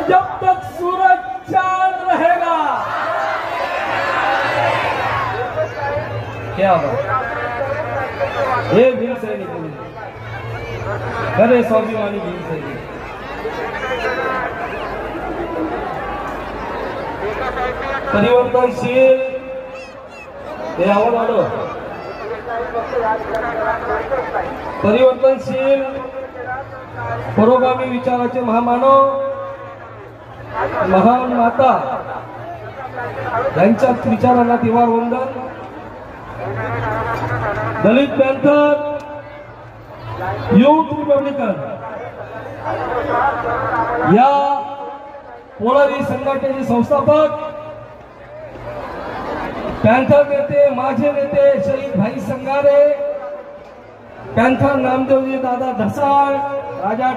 जब तक सूरज चांद रहेगा। क्या बात, ये भीम सैनिक खरे स्वाभिमानी भीम सैनिक। परिवर्तनशील हे आव्हान परिवर्तनशील पुरोगामी विचाराचे महामानव महान माता यांच्या विचारांना तिवार वंदन। दलित पॅंथर युथ रिपब्लिकन या पोळारी संघटनेचे संस्थापक पॅंथर नेते माझे नेते शहीद भाई संगारे, पॅंथर नामदेवजी दादा ढसाळ, राजा